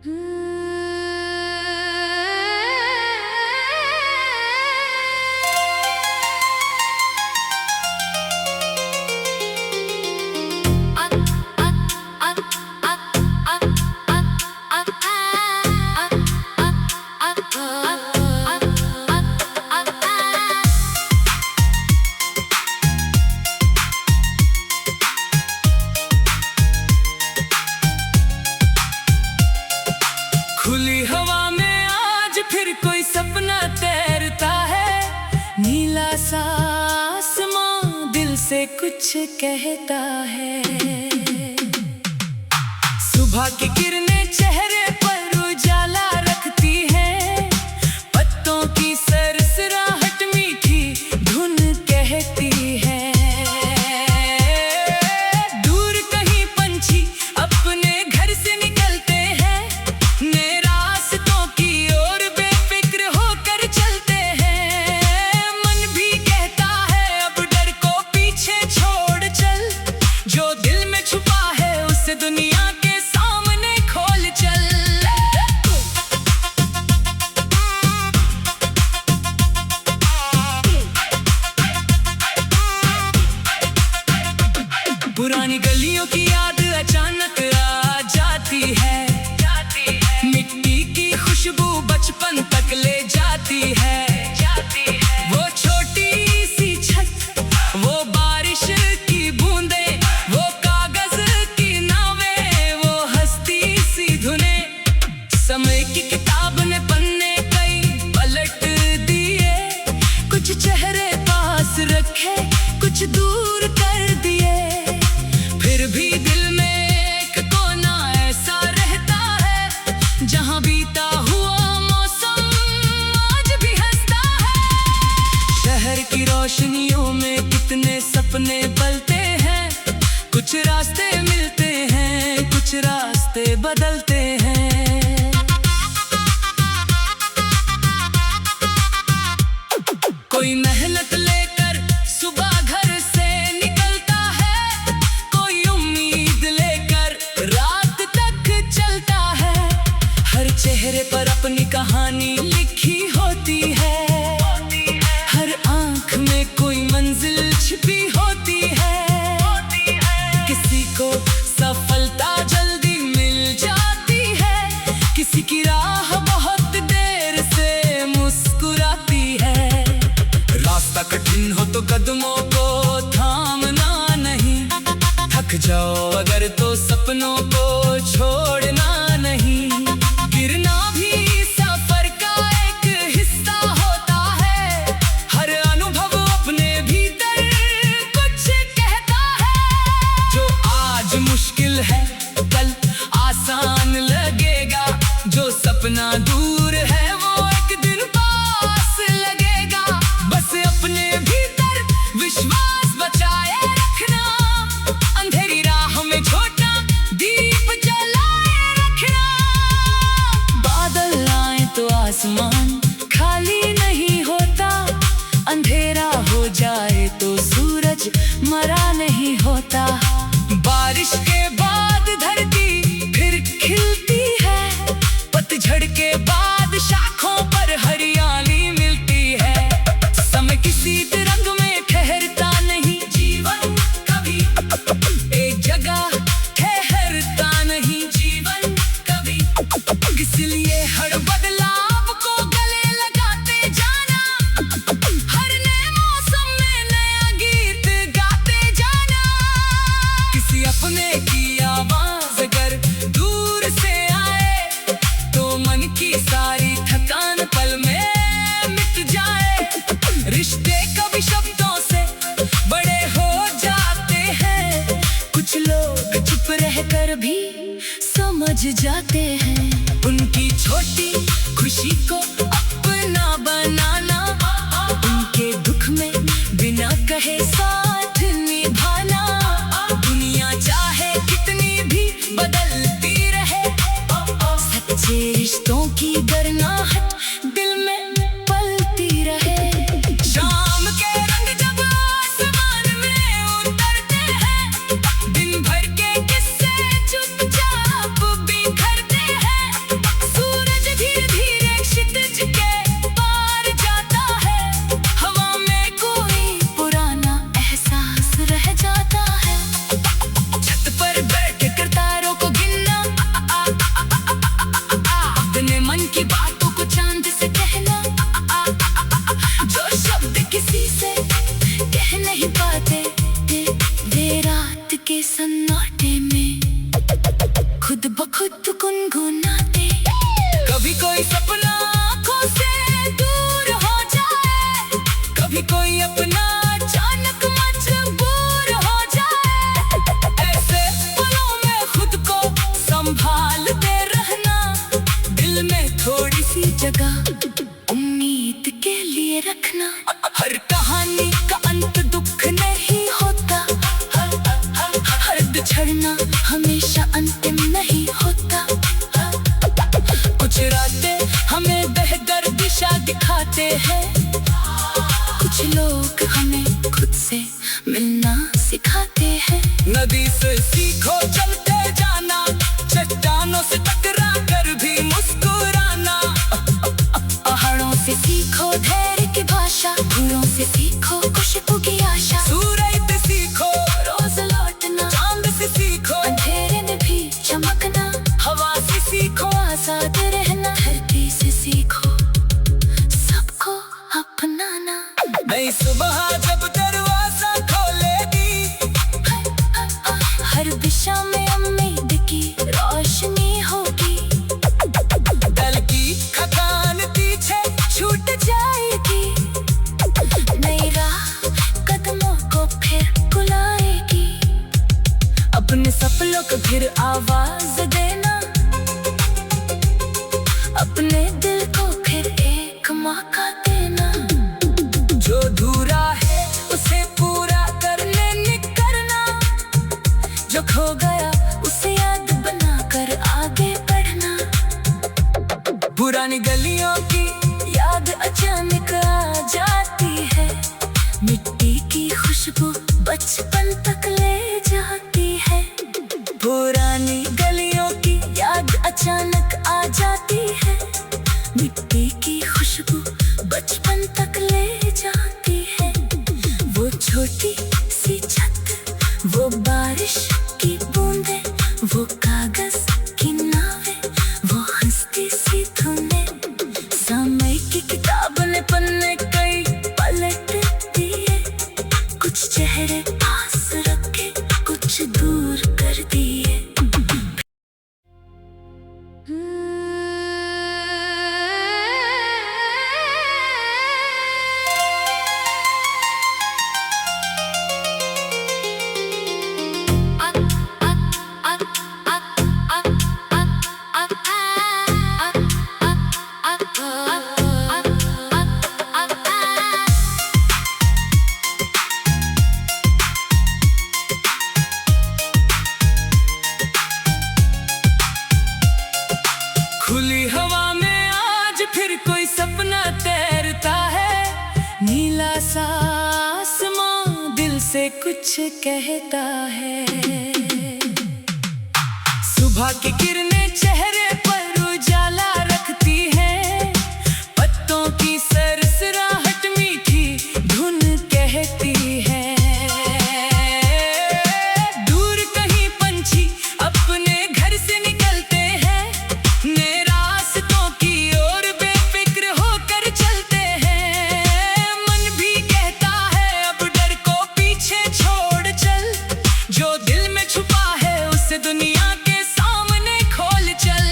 खुली हवा में आज फिर कोई सपना तैरता है। नीला सा आसमां दिल से कुछ कहता है। सुबह की किरणें चेहरे पर उजाला रखती हैं। पत्तों की सरसराहट मीठी धुन कहती है। दूर कहीं पंछी अपने घर से निकलते हैं। नए रास्तों की ओर बेफिक्र होकर चलते हैं। मन भी कहता है अब डर को पीछे छोड़ चल। जो दिल में छुपा है उसे दुनिया के सामने खोल चल। पुरानी गलियों की याद अचानक आ जाती है। मिट्टी की खुशबू बचपन तक ले जाती है। वो छोटी सी छत, वो बारिश की बूंदें, वो कागज की नावें, वो हंसती सी धुनें। समय की किताब ने पन्ने कई पलट दिए। कुछ चेहरे पास रखे, कुछ दूर कर दिए। फिर भी दिल में एक कोना ऐसा रहता है जहां बीता हुआ मौसम आज भी हंसता है। शहर की रोशनियों में कितने सपने पलते हैं। कुछ रास्ते मिलते हैं, कुछ रास्ते बदलते हैं। कोई मेहनत लेकर सुबह घर से निकलता है। कोई उम्मीद लेकर रात तक चलता है। हर चेहरे पर अपनी कहानी लिखी होती है। हर आंख में कोई मंजिल छिपी होती है। किसी को सफलता जल्दी मिल जाती है। किसी की राह बहुत देर से मुस्कुराती है। रास्ता कठिन हो तो कदमों को थामना नहीं। थक जाओ अगर तो सपनों को छोड़ना नहीं। गिरना भी सफर का एक हिस्सा होता है। हर अनुभव अपने भीतर कुछ कहता है। जो आज मुश्किल है कल आसान लगेगा। जो सपना दूर है वो एक दिन पास लगेगा। बस अपने भीतर विश्वास बचाए रखना। अंधेरी राह में छोटा दीप जलाए रखना। बादल आए तो आसमान खाली नहीं होता। अंधेरा हो जाए तो सूरज मरा नहीं होता। बारिश के बाद धरती फिर खिलती है। पतझड़ के बाद शाखों पर हरियाली मिलती है। समय किसी रंग में ठहरता नहीं। जीवन कभी एक जगह ठहरता नहीं। जीवन कभी इसलिए हर बदलाव को गले लगाते जाना। हर नए मौसम में नया गीत गाते जाना। किसी अपने की आवाज अगर दूर से आए तो मन की सारी थकान पल में मिट जाए। रिश्ते कभी शब्दों से बड़े हो जाते हैं। कुछ लोग चुप रहकर भी समझ जाते हैं। उनकी छोटी खुशी को अपना बनाना। उनके दुख में बिना कहे साथ निभाना। दुनिया चाहे कितनी भी बदलती रहे। सच्चे रिश्तों की गर्माहट दिल में पलती रहे। शाम के रंग जब आसमान में उतरते हैं। दिन भर के किस्से चुपचाप बिखरते हैं। वो खुद गुनगुनाते। कभी कोई सपना आँखों से दूर हो जाए, कभी कोई अपना अचानक मजबूर हो जाए। ऐसे पलों में खुद को संभालते रहना, दिल में थोड़ी सी जगह उम्मीद के लिए रखना। हर कहानी का अंत दुख नहीं होता, हर बिछड़ना हमेशा अंतिम नहीं होता। कुछ रास्ते हमें बेहतर दिशा दिखाते हैं, कुछ लोग हमें खुद से मिलना सिखाते हैं। नदी से सीखो चलते जाना, चट्टानों से टकरा कर भी मुस्कुराना। पहाड़ों से सीखो धैर्य की भाषा, फूलों से सीखो खुशबू की आशा। सूरज से सीखो रोज लौटना, चांद से सीखो अंधेरे में भी चमकना। हवा से सीखो आजाद रहना, धरती से सीखो सबको अपनाना। नई सुबह जब दरवाजा खोलेगी, हर दिशा में उम्मीद की रोशनी होगी। कल की थकान पीछे छूट जाएगी, नई राह कदमों को फिर बुलाएगी। अपने सपनों को फिर आवाज देना, अपने दिल को फिर एक मौका देना। जो अधूरा है उसे पूरा करने निकलना, जो खो गया उसे याद बनाकर आगे बढ़ना। पुरानी गलियों की याद अचानक आ जाती है, मिट्टी की खुशबू बचपन तक ले जाती है। पुरानी गलियों की याद अचानक आ जाती है, मिट्टी की खुशबू बचपन तक ले जाती है। वो छोटी सी छत, वो बारिश की बूंदें, वो कागज की नावें, वो हंसती सी धुनें। समय की किताब ने पन्ने कई पलट दिए, कुछ चेहरे पास रखे, कुछ दूर कर दिए। खुली हवा में आज फिर कोई सपना तैरता है, नीला सा आसमां दिल से कुछ कहता है। सुबह की किरणें चेहरे पर उजाला रखती हैं, पत्तों की सरसराहट मीठी धुन कहती है। दूर कहीं पंछी अपने घर से निकलते हैं, नए रास्तों की ओर बेफिक्र होकर चलते हैं। मन भी कहता है अब डर को पीछे छोड़ चल, जो दिल में छुपा है उसे दुनिया के सामने खोल चल।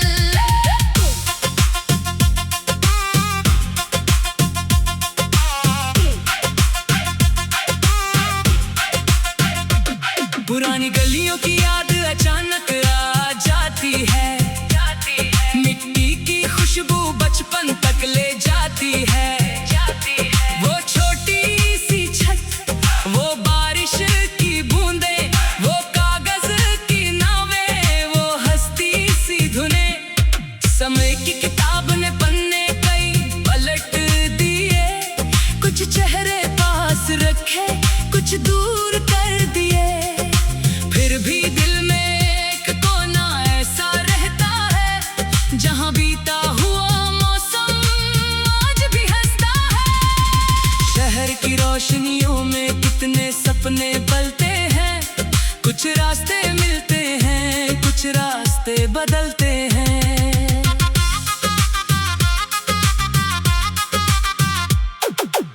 पुरानी गलियों की याद अचानक आ जाती है, मिट्टी की खुशबू बचपन तक ले जाती है। वो छोटी सी छत, वो बारिश की बूंदें, वो कागज की नावें, वो हंसती सी धुनें। समय की किताब ने पन्ने कई पलट दिए, कुछ चेहरे पास रखे, कुछ दूर कर दिए। फिर भी दिल में एक कोना ऐसा रहता है, जहां बीता हुआ मौसम आज भी हंसता है। शहर की रोशनियों में कितने सपने पलते हैं, कुछ रास्ते मिलते हैं, कुछ रास्ते बदलते हैं।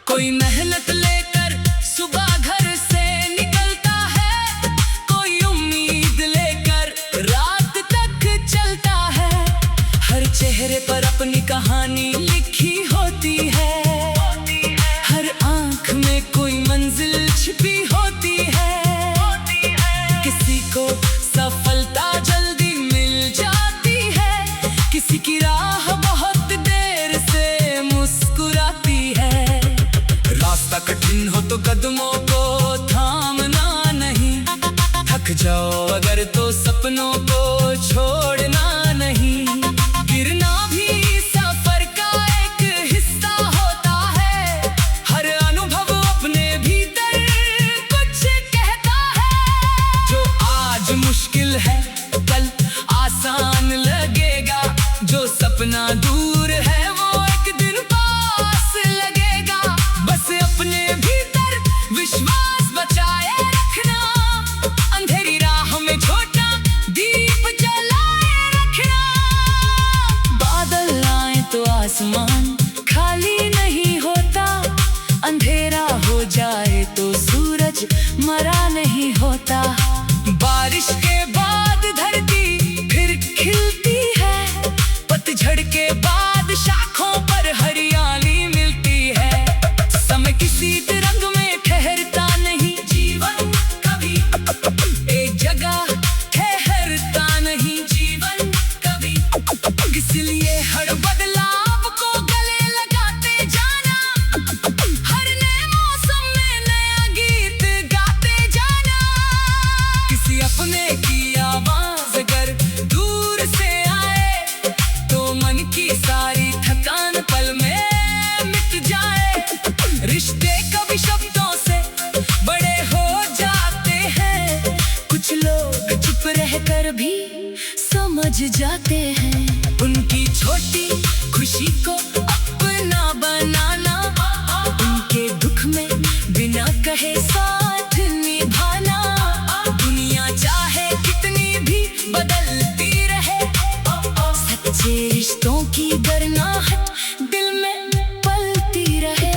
कोई मेहनत लेकर सुबह घर से निकलता है, कोई उम्मीद लेकर रात तक चल पर तो सपनों को छोड़ना नहीं। गिरना भी सफर का एक हिस्सा होता है। हर अनुभव अपने भीतर कुछ कहता है। जो आज मुश्किल है कल आसान लगेगा। जो सपना दूर है वो एक दिन पास लगेगा। बस अपने भीतर विश्वास बचाए रखना। अंधेरी राह में छोटा दीप जलाए रखना। बादल आए तो आसमान खाली नहीं होता। अंधेरा हो जाए तो सूरज मरा नहीं होता। बारिश के बाद धरती फिर खिलती है। पतझड़ के बाद शाखों पर हरियाली मिलती है। समय किसी रंग में ठहरता नहीं। जीवन कभी एक जगह ठहरता नहीं। जीवन कभी इसलिए हर बदलाव को गले लगाते जाना। हर नए मौसम में नया गीत गाते जाना। किसी अपने की आवाज अगर दूर से आए तो मन की सारी थकान पल में मिट जाए। रिश्ते कभी शब्दों से बड़े हो जाते हैं। कुछ लोग चुप रहकर भी समझ जाते हैं। उनकी छोटी खुशी को अपना बनाना। उनके दुख में बिना कहे साथ निभाना। दुनिया चाहे कितनी भी बदलती रहे। सच्चे रिश्तों की गर्माहट दिल में पलती रहे।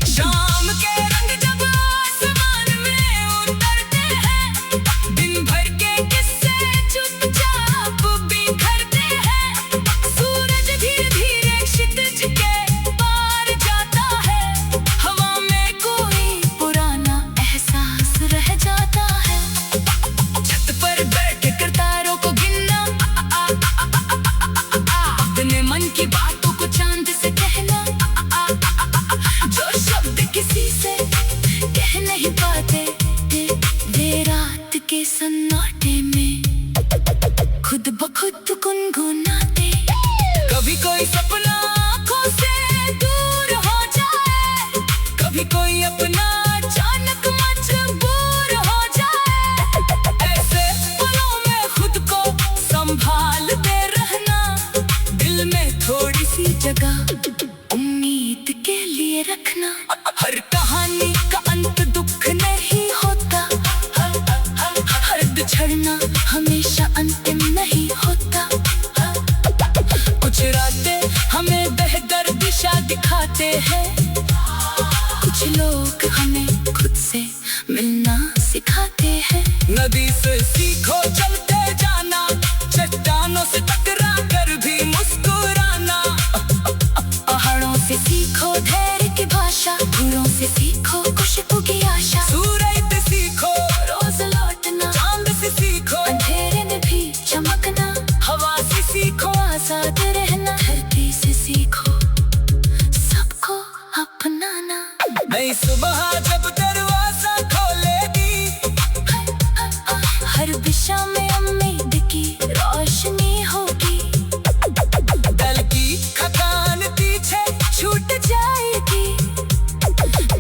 शाम के रंग जब आसमान में उतरते हैं। दिन भर के किस्से चुपचाप बिखरते हैं। सूरज धीरे धीरे क्षितिज के पार जाता है। हवा में कोई पुराना एहसास रह जाता है। छत पर बैठ कर तारों को गिनना। अपने मन की बातों को चांद से कहना। जो शब्द किसी से कह नहीं पाते वे रात के सन्नाटे में खुद ब खुद गुनगुनाते। कभी कोई सपना आँखों से दूर हो जाए। कभी कोई अपना अचानक मजबूर हो जाए। ऐसे पलों में खुद को संभालते रहना। दिल में थोड़ी सी जगह उम्मीद के लिए रखना। हर कहानी का अंत दुख नहीं होता। हर बिछड़ना हमेशा अंतिम नहीं होता। कुछ रास्ते हमें बेहतर दिशा दिखाते हैं। कुछ लोग हमें खुद से मिलना सिखाते हैं। नदी से सीखो चलते जाना। चट्टानों से टकरा कर भी मुस्कुराना। पहाड़ों से सीखो धैर्य की भाषा। फूलों से सीखो खुशबू की आशा। सूरज से सीखो रोज लौटना। चांद से सीखो अंधेरे में भी चमकना। हवा से सीखो आजाद रहना। धरती से सीखो सबको अपनाना। नई सुबह जब दरवाजा खोलेगी। हर दिशा में उम्मीद की रोशनी होगी। दल की थकान पीछे छूट जाएगी।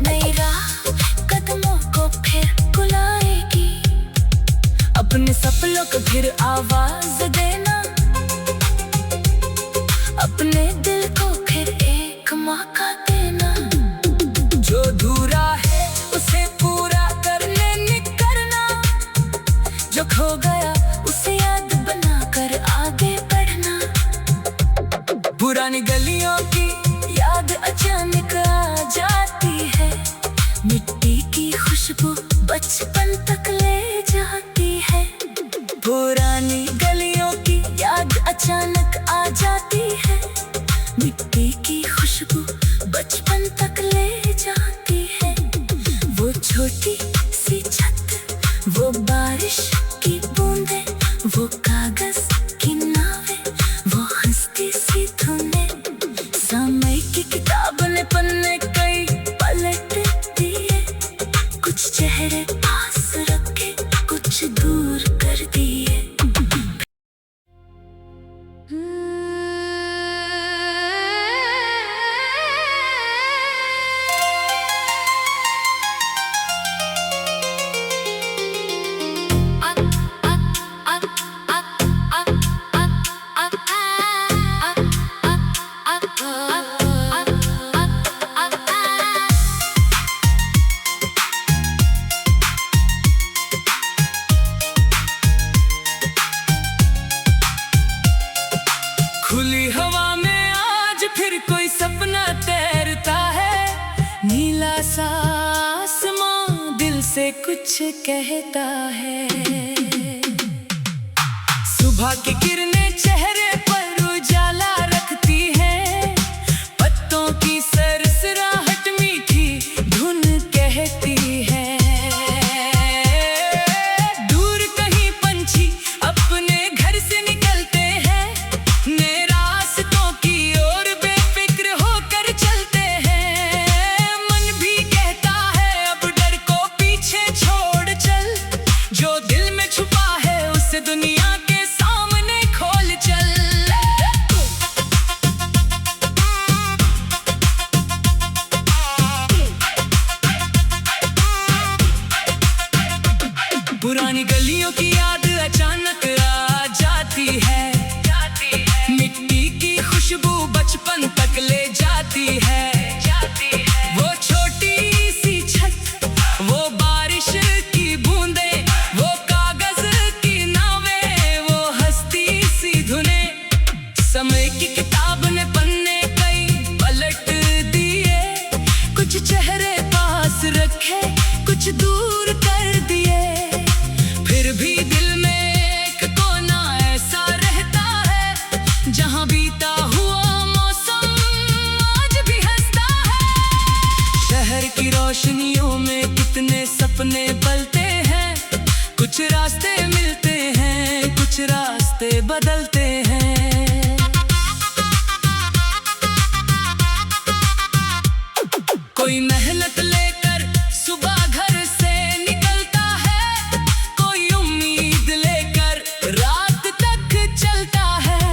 नई राह कदमों को फिर बुलाएगी। अपने सपनों को फिर आवाज देना। अपने दिल को फिर एक मौका देना। जो अधूरा है उसे पूरा करने निकलना। जो खो गया उसे याद बनाकर आगे बढ़ना। पुरानी गलियों की याद अचानक आ जाती है। मिट्टी की खुशबू बचपन तक ले जाती है। पुरानी गलियों की याद अचानक आ जाती है। मिट्टी की खुशबू बचपन तक ले जाती है। वो छोटी सी छत, वो बारिश की बूंदें, वो कागज की नावें, वो हंसती सी धुनें। समय की किताब ने पन्ने कई पलट दिए। कुछ चेहरे पास रखे, खुली हवा में आज फिर कोई सपना तैरता है, नीला सा आसमां दिल से कुछ कहता है। सुबह की किरणें चेहरे पर उजाला रखती हैं, पत्तों की सरसराहट मीठी धुन कहती है। दूर कहीं पंछी अपने घर से निकलते हैं, नए रास्तों की ओर बेफिक्र होकर चलते हैं। मन भी कहता है अब डर को पीछे छोड़ चल, जो दिल में छुपा है उसे दुनिया के सामने खोल चल। पुरानी गलियों की याद अचानक आ जाती है, मिट्टी की खुशबू बचपन तक ले जाती है। वो छोटी सी छत, वो बारिश की बूंदें, वो कागज की नावें, वो हंसती सी धुनें। समय की किताब ने पन्ने कई पलट दिए, कुछ चेहरे पास रखे, कुछ दूर कर दिए। फिर भी दिल में एक कोना ऐसा रहता है, जहां बीता हुआ मौसम आज भी हंसता है। शहर की रोशनियों में कितने सपने पलते हैं, कुछ रास्ते मिलते हैं, कुछ रास्ते बदलते हैं। कोई मेहनत लेकर सुबह घर से निकलता है, कोई उम्मीद लेकर रात तक चलता है।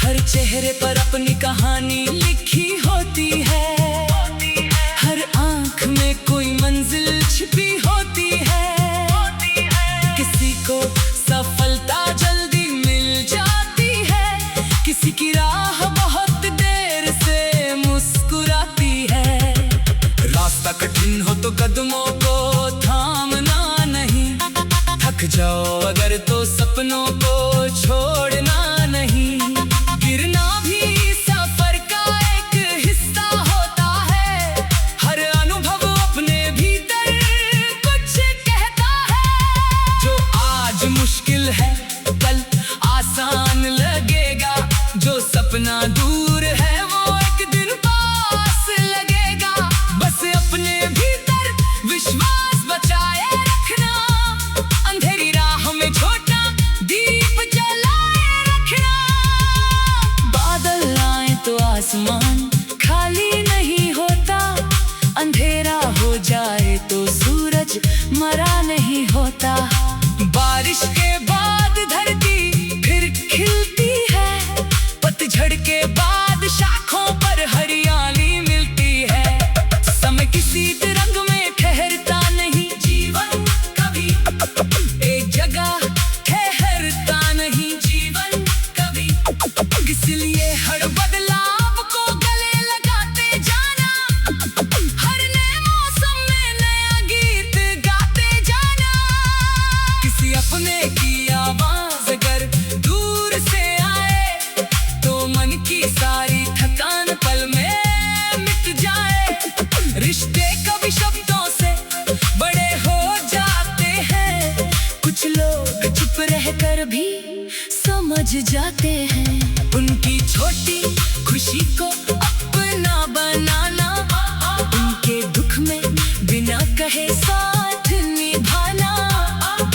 हर चेहरे पर अपनी कहानी लिखी होती है, हर आंख में कोई मंजिल छिपी होती है। किसी को सफलता जल्दी मिल जाती है, किसी की राह बहुत देर से मुस्कुराती है। रास्ता कठिन हो तो कदमों को थामना नहीं, थक जाओ अगर तो सपनों को छोड़ना नहीं। गिरना भी सफर का एक हिस्सा होता है, हर अनुभव अपने भीतर कुछ कहता है। जो आज मुश्किल है कल आसान लगेगा, जो सपना दूर है वो एक दिन पास लगेगा। बस अपने भीतर विश्वास बचाए रखना, अंधेरी राह में छोटा दीप जलाए रखना। बादल आए तो आसमान खाली नहीं होता, अंधेरा हो जाए तो सूरज मरा नहीं होता। बारिश के बाद धरती फिर खिलती है, पतझड़ के बाद शाखों पर हरियाली मिलती है। समय किसी रंग में ठहरता नहीं, जीवन कभी एक जगह ठहरता नहीं, जीवन कभी। इसलिए हर बदलाव को गले लगाते जाना, हर नए मौसम में नया गीत गाते जाना। किसी अपने की आवाज अगर दूर से आए, तो मन की सारी थकान पल में मिट जाए। रिश्ते कभी शब्दों से बड़े हो जाते हैं, कुछ लोग चुप रहकर भी समझ जाते हैं। उनकी छोटी खुशी को अपना बनाना, उनके दुख में बिना कहे साथ निभाना।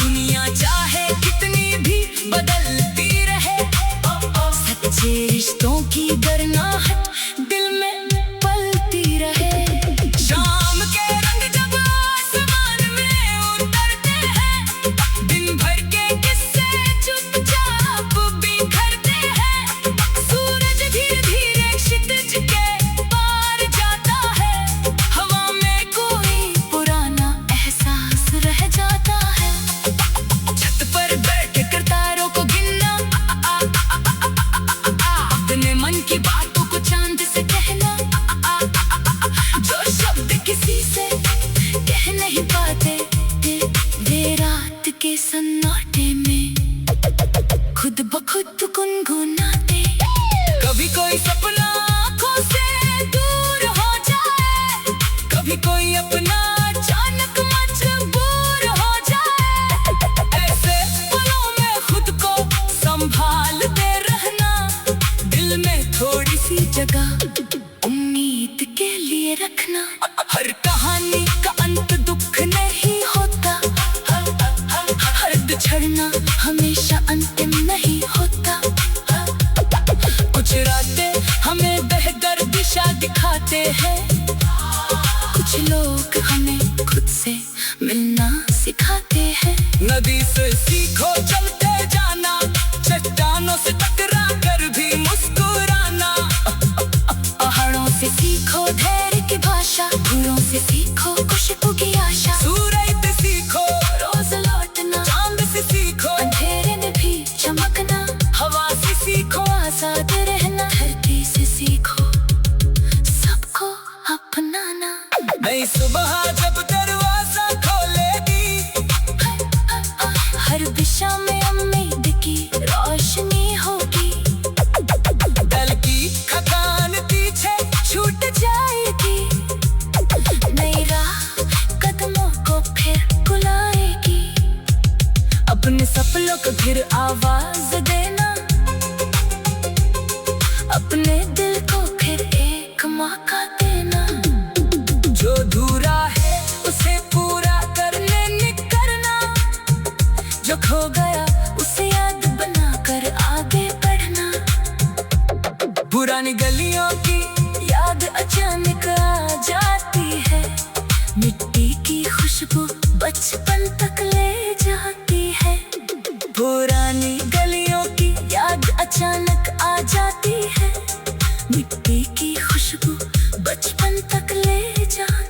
दुनिया चाहे कितनी भी बदलती रहे, सच्चे रिश्तों की गर्माहट दिल में पलती रहे। शाम के रंग जब आसमान में उतरते हैं, दिन भर के किस्से चुपचाप बिखरते हैं। नाते। कभी कोई सपना आँखों से दूर हो जाए, कभी कोई अपना अचानक मजबूर हो जाए। ऐसे पलों में खुद को संभालते रहना, दिल में थोड़ी सी जगह उम्मीद के लिए रखना। हर कहानी का अंत दुख नहीं होता, हर बिछड़ना हमेशा अंतिम नहीं होता। कुछ रातें हमें बेहतर दिशा दिखाते हैं, कुछ लोग हमें खुद से मिलना सिखाते हैं। नदी से सीखो चलते जाना, चट्टानों से टकरा कर भी मुस्कुराना। पहाड़ों से सीखो धैर्य की भाषा, फूलों से सीखो खुशबू की आशा। सूरज से सीखो रोज लौटना, चांद से सीखो अंधेरे में भी चमकना। हवा से सीखो आजाद रहना, धरती से सीखो सबको अपनाना। नई सुबह जब दरवाजा खोलेगी, हर दिशा में उम्मीद की रोशनी होगी। दल की थकान पीछे छूट जाएगी, नई राह कदमों को फिर बुलाएगी। अपने सपनों को फिर आवाज देना, अपने दिल को फिर एक मौका देना। जो अधूरा है उसे पूरा करने निकलना, जो खो गया उसे याद बनाकर आगे बढ़ना। पुरानी गलियों की याद अचानक आ जाती है, मिट्टी की खुशबू बचपन तक ले जाती है। पुरानी गलियों की याद अचानक आ जाती है, मिट्टी की खुशबू बचपन तक ले जाती है।